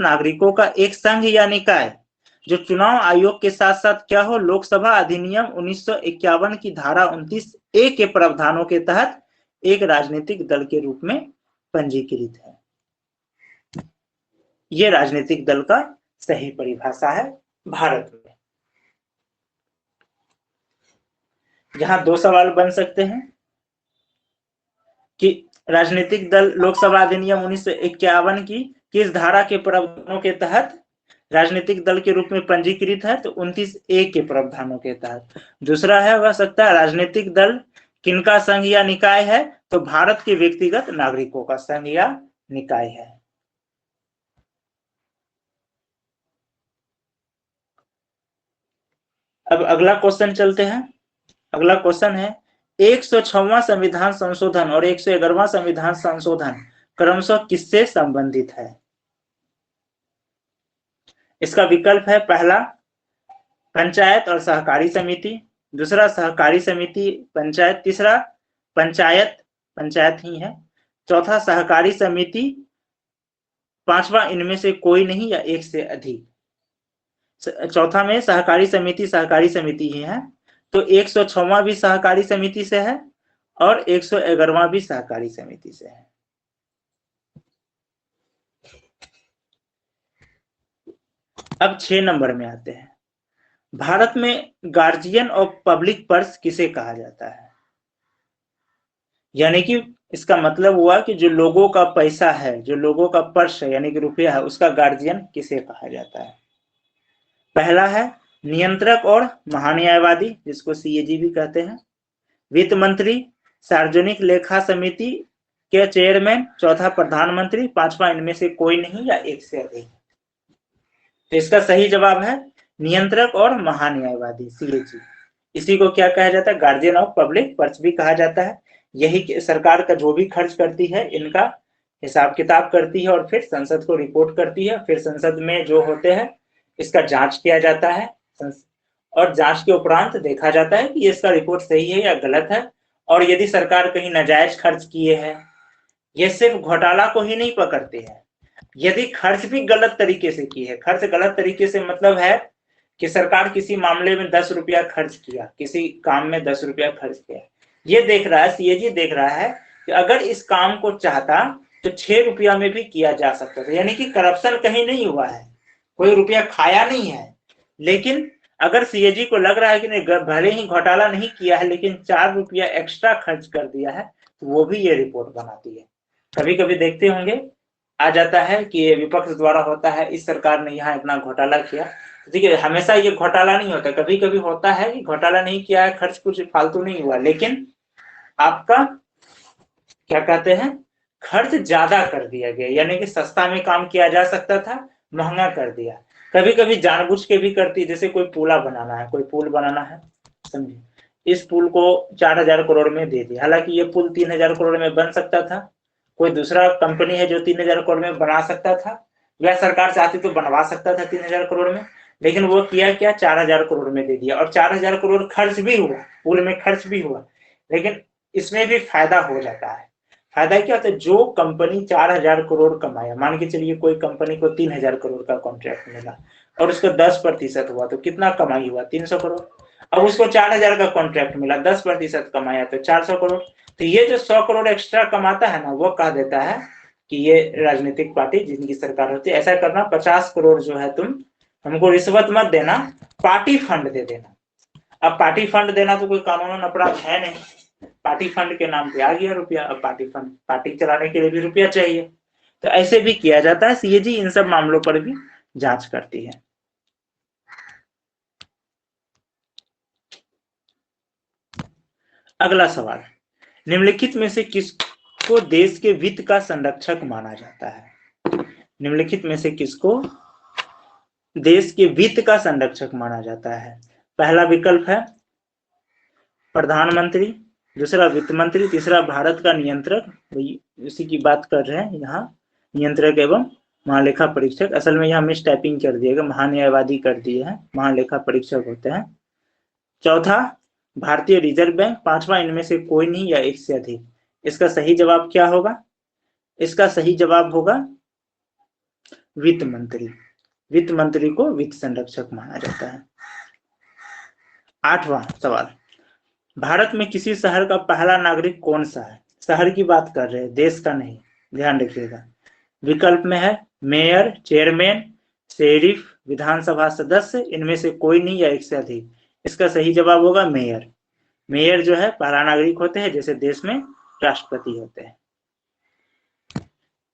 Speaker 1: नागरिकों का एक संघ या निकाय जो चुनाव आयोग के साथ साथ क्या हो, लोकसभा अधिनियम 1951 की धारा 29A के प्रावधानों के तहत एक राजनीतिक दल के रूप में पंजीकृत है। ये राजनीतिक दल का सही परिभाषा है भारत में। यहां दो सवाल बन सकते हैं कि राजनीतिक दल लोकसभा अधिनियम 1951 की किस धारा के प्रावधानों के तहत राजनीतिक दल के रूप में पंजीकृत है, तो 29A के प्रावधानों के तहत। दूसरा है, हो सकता है राजनीतिक दल किनका संघ या निकाय है, तो भारत के व्यक्तिगत नागरिकों का संघ या निकाय है। अब अगला क्वेश्चन चलते हैं। अगला क्वेश्चन है, 106वां संविधान संशोधन और 111वां संविधान संशोधन क्रमशः किससे संबंधित है? इसका विकल्प है, पहला पंचायत और सहकारी समिति, दूसरा सहकारी समिति पंचायत, तीसरा पंचायत ही है, चौथा सहकारी समिति, पांचवा इनमें से कोई नहीं या एक से अधिक। चौथा में सहकारी समिति ही है, तो 106वां भी सहकारी समिति से है और 111वां भी सहकारी समिति से है। अब 6 नंबर में आते हैं। भारत में गार्जियन ऑफ पब्लिक पर्स किसे कहा जाता है? यानी कि इसका मतलब हुआ कि जो लोगों का पैसा है, जो लोगों का पर्स है यानी कि रुपया है, उसका गार्जियन किसे कहा जाता है? पहला है नियंत्रक और महान्यायवादी, जिसको सीएजी भी कहते हैं, वित्त मंत्री, सार्वजनिक लेखा समिति के चेयरमैन, चौथा प्रधानमंत्री, पांचवा इनमें से कोई नहीं या एक से अधिक। तो इसका सही जवाब है नियंत्रक और महान्यायवादी, सीएजी। इसी को क्या कहा जाता है? गार्जियन ऑफ पब्लिक पर्स भी कहा जाता है। यही सरकार का जो भी खर्च करती है इनका हिसाब किताब करती है और फिर संसद को रिपोर्ट करती है। फिर संसद में जो होते हैं इसका जांच किया जाता है और जांच के उपरांत देखा जाता है कि इसका रिपोर्ट सही है या गलत है। और यदि सरकार कहीं नाजायज खर्च किए हैं, ये सिर्फ घोटाला को ही नहीं पकड़ते हैं, यदि खर्च भी गलत तरीके से की है, खर्च गलत तरीके से मतलब है कि सरकार किसी मामले में 10 रुपया खर्च किया, किसी काम में 10 रुपया खर्च किया, ये देख रहा है, सीएजी देख रहा है कि अगर इस काम को चाहता तो 6 रुपया में भी किया जा सकता था। यानी कि करप्शन कहीं नहीं हुआ है, कोई रुपया खाया नहीं है, लेकिन अगर सीएजी को लग रहा है कि नहीं, भले ही घोटाला नहीं किया है लेकिन 4 रुपया एक्स्ट्रा खर्च कर दिया है, तो वो भी ये रिपोर्ट बनाती है। कभी कभी देखते होंगे आ जाता है कि विपक्ष द्वारा होता है इस सरकार ने यहाँ इतना घोटाला किया। ठीक है, हमेशा ये घोटाला नहीं होता, कभी कभी होता है कि घोटाला नहीं किया है, खर्च कुछ फालतू नहीं हुआ, लेकिन आपका क्या कहते हैं, खर्च ज्यादा कर दिया गया, यानी कि सस्ता में काम किया जा सकता था, महंगा कर दिया। कभी कभी जानबूझ के भी करती, जैसे कोई पुल बनाना है, समझे, इस पुल को 4000 करोड़ में दे दिया, हालांकि ये पुल 3000 करोड़ में बन सकता था, कोई दूसरा कंपनी है जो 3000 करोड़ में बना सकता था, वह सरकार चाहती तो बनवा सकता था 3000 करोड़ में, लेकिन वो किया क्या, 4000 करोड़ में दे दिया। और 4000 करोड़ खर्च भी हुआ, पुल में खर्च भी हुआ, लेकिन इसमें भी फायदा हो जाता है। फायदा क्या होता है, जो कंपनी 4000 करोड़ कमाया, मान के चलिए कोई कंपनी को 3000 करोड़ का कॉन्ट्रैक्ट मिला और उसको 10% हुआ तो कितना कमाई हुआ, 300 करोड़। अब उसको 4000 का कॉन्ट्रैक्ट मिला, 10% कमाया तो 400 करोड़। तो ये जो 100 करोड़ एक्स्ट्रा कमाता है ना, वो कह देता है कि ये राजनीतिक पार्टी जिनकी सरकार होती है, ऐसा करना 50 करोड़ जो है तुम हमको रिश्वत मत देना, पार्टी फंड दे देना। अब पार्टी फंड देना तो कोई कानूनन अपराध है नहीं, पार्टी फंड के नाम पे आ गया रुपया। अब पार्टी फंड, पार्टी चलाने के लिए भी रुपया चाहिए, तो ऐसे भी किया जाता है। सीएजी इन सब मामलों पर भी जांच करती है। अगला सवाल, निम्नलिखित में से किसको देश के वित्त का संरक्षक माना जाता है? निम्नलिखित में से किसको देश के वित्त का संरक्षक माना जाता है? पहला विकल्प है प्रधानमंत्री, दूसरा वित्त मंत्री, तीसरा भारत का नियंत्रक, उसी की बात कर रहे हैं यहाँ, नियंत्रक एवं महालेखा परीक्षक। असल में यहाँ मिस टाइपिंग कर दिएगा, महान्यायवादी कर दिए हैं, महालेखा परीक्षक होते हैं। चौथा भारतीय रिजर्व बैंक, पांचवा इनमें से कोई नहीं या एक से अधिक। इसका सही जवाब क्या होगा? इसका सही जवाब होगा वित्त मंत्री। वित्त मंत्री को वित्त संरक्षक माना जाता है। आठवां सवाल, भारत में किसी शहर का पहला नागरिक कौन सा है? शहर की बात कर रहे हैं, देश का नहीं, ध्यान रखिएगा। विकल्प में है मेयर, चेयरमैन, शेरिफ, विधानसभा सदस्य, इनमें से कोई नहीं या एक से अधिक। इसका सही जवाब होगा मेयर। मेयर जो है पहला नागरिक होते हैं, जैसे देश में राष्ट्रपति होते हैं।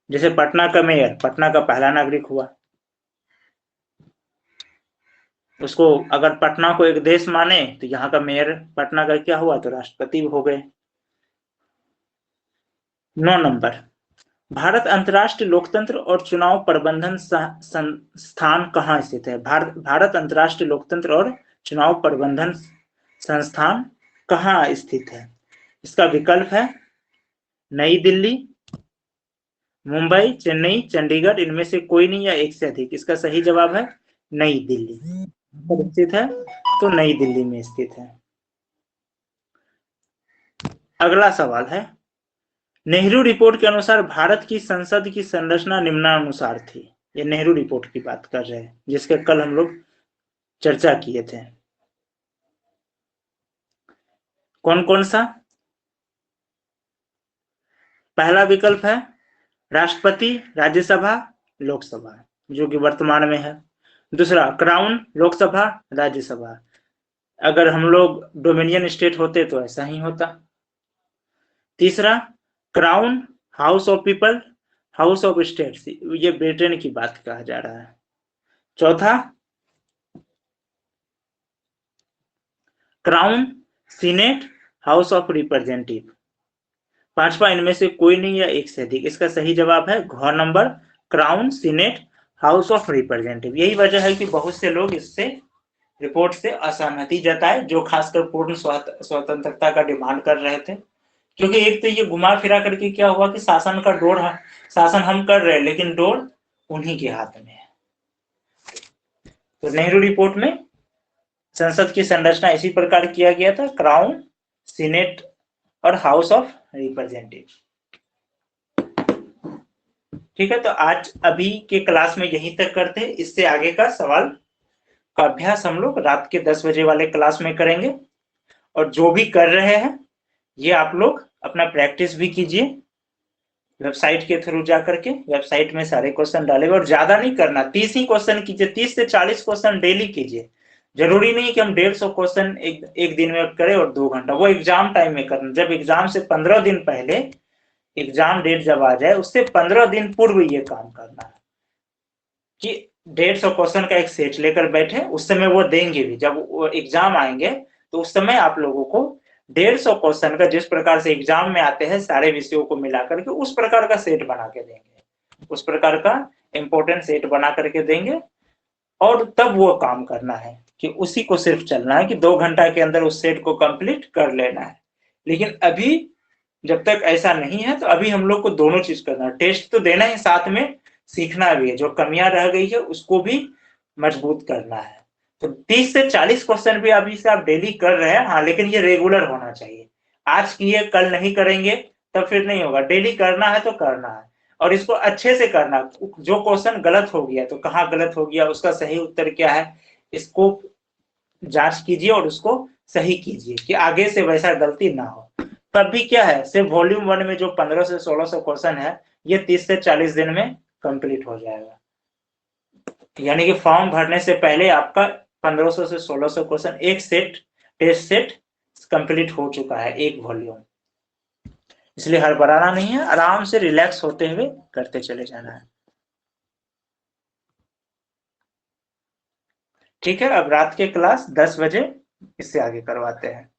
Speaker 1: जैसे पटना का मेयर पटना का पहला नागरिक हुआ, उसको अगर पटना को एक देश माने तो यहाँ का मेयर पटना का क्या हुआ, तो राष्ट्रपति हो गए। 9 नंबर, भारत अंतर्राष्ट्रीय लोकतंत्र और चुनाव प्रबंधन संस्थान कहाँ स्थित है? भारत अंतर्राष्ट्रीय लोकतंत्र और चुनाव प्रबंधन संस्थान कहाँ स्थित है? इसका विकल्प है नई दिल्ली, मुंबई, चेन्नई, चंडीगढ़, इनमें से कोई नहीं या एक से अधिक। इसका सही जवाब है नई दिल्ली स्थित है, तो नई दिल्ली में स्थित है। अगला सवाल है, नेहरू रिपोर्ट के अनुसार भारत की संसद की संरचना निम्नानुसार थी। ये नेहरू रिपोर्ट की बात कर रहे हैं, जिसके कल हम लोग चर्चा किए थे। कौन कौन सा? पहला विकल्प है राष्ट्रपति, राज्यसभा, लोकसभा, जो कि वर्तमान में है। दूसरा क्राउन, लोकसभा, राज्यसभा। अगर हम लोग डोमिनियन स्टेट होते तो ऐसा ही होता। तीसरा crown, house of people, house of states, ये ब्रिटेन की बात कहा जा रहा है। चौथा crown, senate, house of representative. पांचवा इनमें से कोई नहीं या एक से अधिक। इसका सही जवाब है घ number, crown, senate, house of representative. यही वजह है कि बहुत से लोग इससे रिपोर्ट से असहमति जताए, जो खासकर पूर्ण स्वतंत्रता का डिमांड कर रहे थे। क्योंकि एक तो ये घुमा फिरा करके क्या हुआ कि शासन का डोर, शासन हम कर रहे हैं लेकिन डोर उन्हीं के हाथ में है। तो नेहरू रिपोर्ट में संसद की संरचना इसी प्रकार किया गया था, क्राउन, सीनेट और हाउस ऑफ रिप्रेजेंटेटिव। ठीक है, तो आज अभी के क्लास में यहीं तक करते हैं। इससे आगे का सवाल का अभ्यास हम लोग रात के 10 बजे वाले क्लास में करेंगे। और जो भी कर रहे हैं ये आप लोग अपना प्रैक्टिस भी कीजिए वेबसाइट के थ्रू जाकर के। वेबसाइट में सारे क्वेश्चन डालेंगे और ज्यादा नहीं करना, 30 ही क्वेश्चन कीजिए, 30 से 40 क्वेश्चन डेली कीजिए। जरूरी नहीं कि हम 150 क्वेश्चन एक दिन में करें और 2 घंटा, वो एग्जाम टाइम में करना। जब एग्जाम से 15 दिन पहले, एग्जाम डेट जब आ जाए उससे 15 दिन पूर्व ये काम करना है कि 150 क्वेश्चन का एक सेट लेकर बैठे। उस समय वो देंगे भी, जब वो एग्जाम आएंगे तो उस समय आप लोगों को 150 क्वेश्चन का, जिस प्रकार से एग्जाम में आते हैं सारे विषयों को मिला करके, उस प्रकार का सेट बना के देंगे, उस प्रकार का इंपॉर्टेंट सेट बना करके देंगे। और तब वो काम करना है कि उसी को सिर्फ चलना है कि 2 घंटा के अंदर उस सेट को कंप्लीट कर लेना है। लेकिन अभी जब तक ऐसा नहीं है तो अभी हम लोग को दोनों चीज करना है, टेस्ट तो देना है साथ में, सीखना भी है, जो कमियां रह गई है उसको भी मजबूत करना है। तो 30 से 40 क्वेश्चन भी अभी से आप डेली कर रहे हैं, हाँ, लेकिन ये रेगुलर होना चाहिए। आज किए कल नहीं करेंगे तब फिर नहीं होगा, डेली करना है तो करना है, और इसको अच्छे से करना। जो क्वेश्चन गलत हो गया तो कहाँ गलत हो गया, उसका सही उत्तर क्या है, इसको जांच कीजिए और उसको सही कीजिए कि आगे से वैसा गलती ना हो। तब भी क्या है, सिर्फ वॉल्यूम 1 में जो 1500 से 1600 क्वेश्चन है, ये 30 से 40 दिन में कंप्लीट हो जाएगा। यानी कि फॉर्म भरने से पहले आपका 1500 से 1600 क्वेश्चन एक सेट, टेस्ट सेट कंप्लीट हो चुका है, एक वॉल्यूम। इसलिए हड़बड़ाना नहीं है, आराम से रिलैक्स होते हुए करते चले जाना है। ठीक है, अब रात के क्लास 10 बजे इससे आगे करवाते हैं।